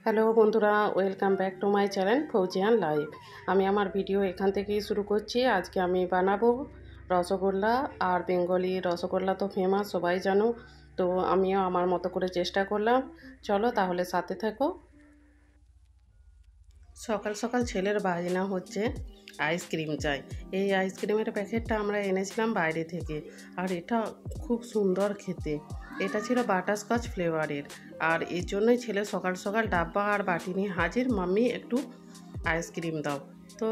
Hello বন্ধুরা, welcome back to my channel ফৌজিয়ান live. আমি আমার ভিডিও এখান থেকেই শুরু করছি। আজকে আমি বানাবো রসগোল্লা। আর বেঙ্গলি রসগোল্লা তো ফেমাস, সবাই জানো। তো আমিও আমার মতো করে চেষ্টা করলাম। চলো তাহলে সাথে থেকো। সকাল সকাল ছেলের বায়না হচ্ছে আইসক্রিম চাই। এই আইসক্রিমের প্যাকেটটা আমরা এনেছিলাম বাইরে থেকে, আর এটা খুব সুন্দর খেতে। এটা ছিল বাটারস্কচ ফ্লেভারের, আর এর জন্যই ছেলে সকাল সকাল ডাব্বা আর বাটি নিয়ে হাজির, মাম্মি একটু আইসক্রিম দাও। তো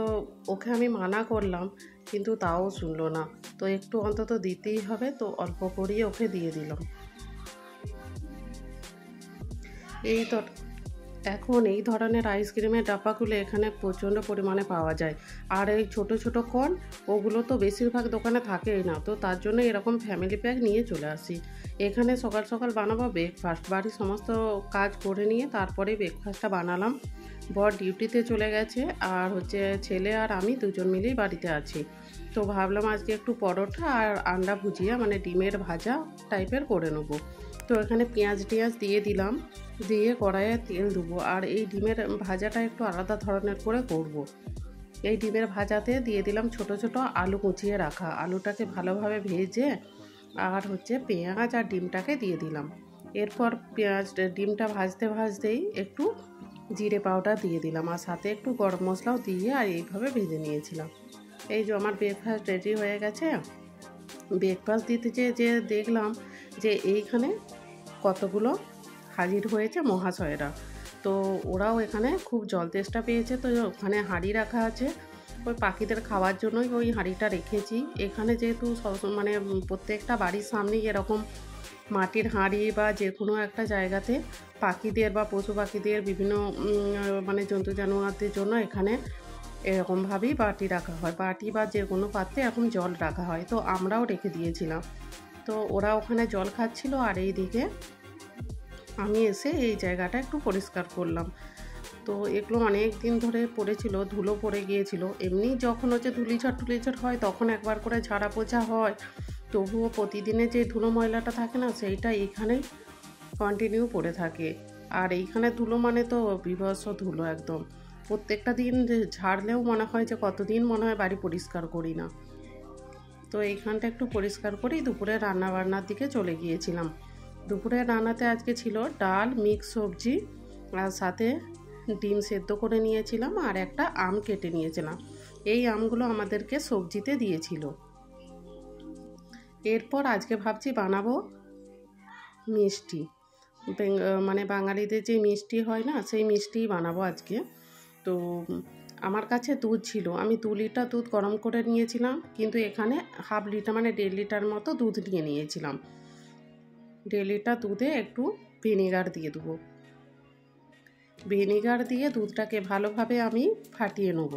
ওকে আমি মানা করলাম, কিন্তু তাও শুনলো না। তো একটু অন্তত দিতেই হবে, তো অল্প করেই ওকে দিয়ে দিলাম। এই তো এখন এই ধরনের আইসক্রিমের ডাব্বাগুলো এখানে প্রচণ্ড পরিমাণে পাওয়া যায়। আর এই ছোট ছোট কোন, ওগুলো তো বেশিরভাগ দোকানে থাকেই না। তো তার জন্য এরকম ফ্যামিলি প্যাক নিয়ে চলে আসি। এখানে সকাল সকাল বানাবো ব্রেকফাস্ট। বাড়ির সমস্ত কাজ করে নিয়ে তারপরে ব্রেকফাস্টটা বানালাম। বর ডিউটিতে চলে গেছে, আর ছেলে আর আমি দুজন মিলেই বাড়িতে আছি। তো ভাবলাম আজকে একটু পরোটা আর আন্ডা ভুজিয়া, মানে ডিমের ভাজা টাইপের করে নেবো। তো এখানে পেঁয়াজ টিয়াজ দিয়ে দিলাম, দিয়ে কড়াইয়ে তেল দেবো। আর এই ডিমের ভাজাটা একটু আলাদা ধরনের করে করব। এই ডিমের ভাজাতে দিয়ে দিলাম ছোট ছোট আলু কুচিয়ে রাখা। আলুটাকে ভালোভাবে ভেজে আর পেঁয়াজ আর ডিমটাকে দিয়ে দিলাম। এরপর ডিমটা ভাজতে ভাজতেই একটু জিরে পাউডার দিয়ে দিলাম, আর সাথে একটু গরম মশলাও দিয়ে আর এইভাবে ভেজে নিয়েছিলাম। এই যে আমার ব্রেকফাস্ট রেডি হয়ে গেছে। ব্রেকফাস্ট দিতে যে দেখলাম যে এইখানে কতগুলো হাজির হয়েছে মহাশয়েরা। তো ওরাও এখানে খুব জল তেষ্টা পেয়েছে। তো ওখানে হাঁড়ি রাখা আছে, ওই পাখিদের খাওয়ার জন্যই ওই হাঁড়িটা রেখেছি। এখানে যেহেতু মানে প্রত্যেকটা বাড়ির সামনেই এরকম মাটির হাঁড়ি বা যে কোনো একটা জায়গাতে পাখিদের বা পশু পাখিদের বিভিন্ন মানে জন্তু জানোয়ারদের জন্য এখানে এরকমভাবেই বাটি রাখা হয়। বাটি বা যে কোনো পাত্রে এরকম জল রাখা হয়। তো আমরাও রেখে দিয়েছিলাম। তো ওরা ওখানে জল খাচ্ছিল, আর এই দিকে আমি এসে এই জায়গাটা একটু পরিষ্কার করলাম। তো এগুলো অনেক দিন ধরে পড়েছিল, ধুলো পড়ে গিয়েছিল। এমনি যখন ধুলিঝড় হয় তখন একবার করে ঝাড়া পোছা হয়, তবুও প্রতিদিনে যে ধুলো ময়লাটা থাকে না, সেইটা এইখানেই কন্টিনিউ পড়ে থাকে। আর এইখানে ধুলো মানে তো বীভৎস ধুলো একদম। প্রত্যেকটা দিন ঝাড়লেও মনে হয় যে কতদিন মনে হয় বাড়ি পরিষ্কার করি না। তো এইখানটা একটু পরিষ্কার করেই দুপুরে রান্নাবান্নার দিকে চলে গিয়েছিলাম। দুপুরের রান্নাতে আজকে ছিল ডাল, মিক্স সবজি, আর সাথে ডিম সেদ্ধ করে নিয়েছিলাম, আর একটা আম কেটে নিয়েছিলাম। এই আমগুলো আমাদেরকে সবজিতে দিয়েছিল। এরপর আজকে ভাবছি বানাবো মিষ্টি। মানে বাঙালিদের যে মিষ্টি হয় না, সেই মিষ্টিই বানাবো আজকে। তো আমার কাছে দুধ ছিল, আমি 2 লিটার দুধ গরম করে নিয়েছিলাম, কিন্তু এখানে হাফ লিটার মানে 1.5 লিটার মতো দুধ নিয়ে নিয়েছিলাম। 1.5 লিটার দুধে একটু ভিনেগার দিয়ে দেবো। ভিনেগার দিয়ে দুধটাকে ভালোভাবে আমি ফাটিয়ে নেব।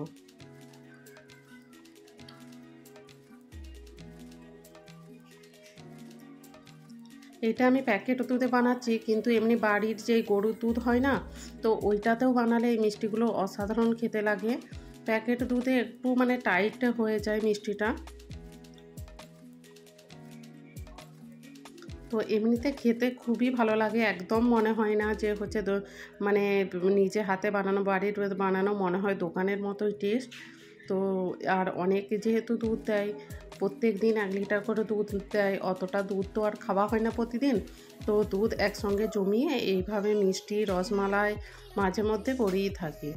এটা আমি প্যাকেট দুধে বানাচ্ছি, কিন্তু এমনি বাড়ির যে গরুর দুধ হয় না, তো ওইটাতেও বানালে এই মিষ্টিগুলো অসাধারণ খেতে লাগে। প্যাকেট দুধে একটু মানে টাইট হয়ে যায় মিষ্টিটা। তো এমনিতে খেতে খুবই ভালো লাগে, একদম মনে হয় না যে মানে নিজে হাতে বানানো, বাড়ির বানানো মনে হয় দোকানের মতোই টেস্ট। তো আর অনেকে যেহেতু দুধ দেয়, প্রত্যেক দিন 1 লিটার করে দুধ দেয়, অতটা দুধ তো আর খাওয়া হয় না প্রতিদিন। তো দুধ একসঙ্গে জমিয়ে এইভাবে মিষ্টি, রসমালাই মাঝে মধ্যে করেই থাকি।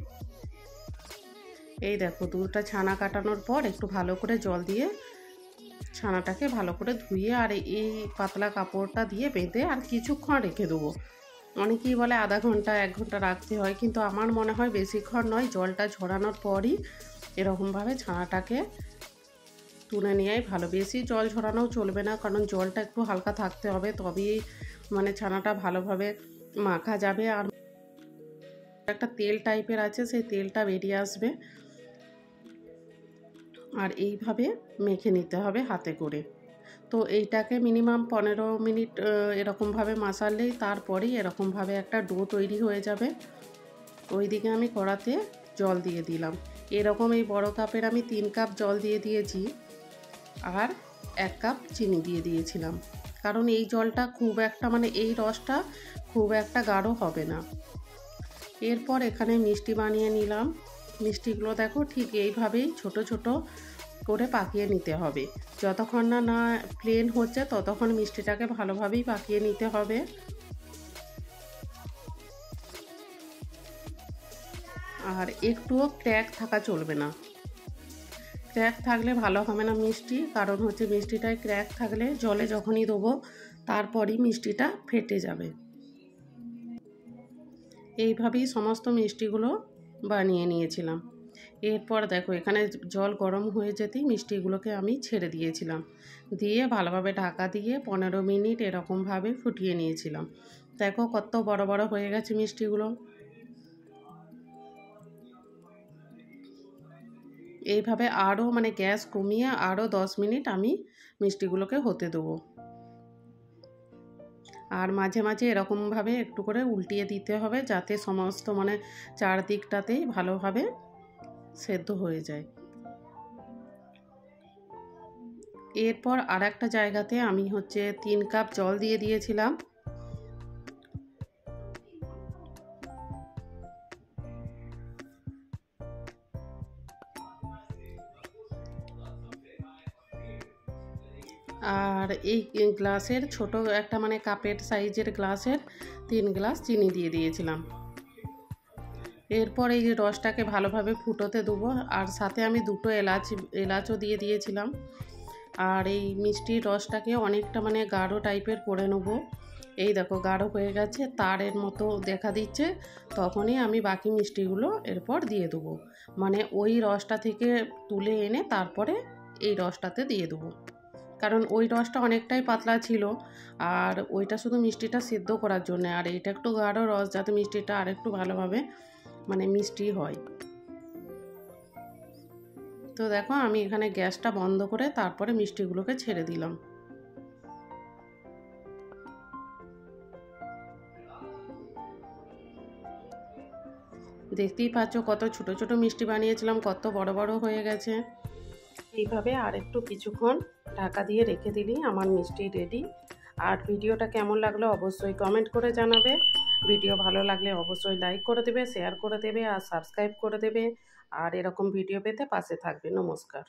এই দেখো দুধটা ছানা কাটানোর পর একটু ভালো করে জল দিয়ে ছানাটাকে ভালো করে ধুয়ে আর এই পাতলা কাপড়টা দিয়ে বেঁধে আর কিছুক্ষণ রেখে দেবো। অনেকেই বলে আধা ঘন্টা 1 ঘন্টা রাখতে হয়, কিন্তু আমার মনে হয় বেশিক্ষণ নয়, জলটা ঝরানোর পরই এরকমভাবে ছানাটাকে তুলে নেওয়াই ভালো। বেশি জল ঝরানোও চলবে না, কারণ জলটা একটু হালকা থাকতে হবে, তবেই মানে ছানাটা ভালোভাবে মাখা যাবে। আর একটা তেল টাইপের আছে, সেই তেলটা বেরিয়ে আসবে। আর এইভাবে মেখে নিতে হবে হাতে করে। তো এইটাকে মিনিমাম 15 মিনিট এরকমভাবে মাশালেই তারপরেই এরকমভাবে একটা ডো তৈরি হয়ে যাবে। ওইদিকে আমি কড়াতে জল দিয়ে দিলাম। এরকম এই বড় কাপের আমি 3 কাপ জল দিয়ে দিয়েছি, আর 1 কাপ চিনি দিয়ে দিয়েছিলাম। কারণ এই জলটা খুব একটা মানে এই রসটা খুব একটা গাঢ় হবে না। এরপর এখানে মিষ্টি বানিয়ে নিলাম। মিষ্টিগুলো দেখো ঠিক এইভাবেই ছোট ছোট করে পাকিয়ে নিতে হবে। যতক্ষণ না না প্লেন হচ্ছে ততক্ষণ মিষ্টিটাকে ভালোভাবেই পাকিয়ে নিতে হবে। আর একটুও ক্র্যাক থাকা চলবে না। ক্র্যাক থাকলে ভালো হবে না মিষ্টি, কারণ হচ্ছে মিষ্টিটায় ক্র্যাক থাকলে জলে যখনই দেবো তারপরই মিষ্টিটা ফেটে যাবে। এইভাবেই সমস্ত মিষ্টিগুলো বানিয়ে নিয়েছিলাম। এরপর দেখো এখানে জল গরম হয়ে যেতেই মিষ্টিগুলোকে আমি ছেড়ে দিয়েছিলাম, দিয়ে ভালোভাবে ঢাকা দিয়ে 15 মিনিট এরকমভাবে ফুটিয়ে নিয়েছিলাম। দেখো কত বড় বড় হয়ে গেছে মিষ্টিগুলো। এইভাবে আরও গ্যাস কমিয়ে আরও 10 মিনিট আমি মিষ্টিগুলোকে হতে দেবো। আর মাঝে মাঝে এরকমভাবে একটু করে উল্টিয়ে দিতে হবে, যাতে সমস্ত চারদিকটাতেই ভালোভাবে সেদ্ধ হয়ে যায়। এরপর আর একটা জায়গাতে আমি 3 কাপ জল দিয়ে দিয়েছিলাম। আর এই গ্লাসের ছোট একটা কাপের সাইজের গ্লাসের 3 গ্লাস চিনি দিয়ে দিয়েছিলাম। এরপর এই রসটাকে ভালোভাবে ফুটোতে দেবো, আর সাথে আমি 2টো এলাচও দিয়ে দিয়েছিলাম। আর এই মিষ্টির রসটাকে অনেকটা গাঢ় টাইপের করে নেব। এই দেখো গাঢ় হয়ে গেছে, তারের মতো দেখা দিচ্ছে, তখনই আমি বাকি মিষ্টিগুলো এরপর দিয়ে দেবো। ওই রসটা থেকে তুলে এনে তারপরে এই রসটাতে দিয়ে দেবো, কারণ ওই রসটা অনেকটাই পাতলা ছিল, আর ওইটা শুধু মিষ্টিটা সিদ্ধ করার জন্য, আর এইটা একটু গাঢ় রস, যাতে মিষ্টিটা আর একটু ভালোভাবে মিষ্টি হয়। তো দেখো আমি এখানে গ্যাসটা বন্ধ করে তারপরে মিষ্টিগুলোকে ছেড়ে দিলাম। দেখতেই পাচ্ছ কত ছোট ছোট মিষ্টি বানিয়েছিলাম, কত বড় বড় হয়ে গেছে। এইভাবে আর একটু কিছুক্ষণ ঢাকা দিয়ে রেখে দিলেই আমার মিষ্টি রেডি। আর ভিডিওটা কেমন লাগলো অবশ্যই কমেন্ট করে জানাবে। ভিডিও ভালো লাগলে অবশ্যই লাইক করে দেবে, শেয়ার করে দেবে আর সাবস্ক্রাইব করে দেবে। আর এরকম ভিডিও পেতে পাশে থাকবে। নমস্কার।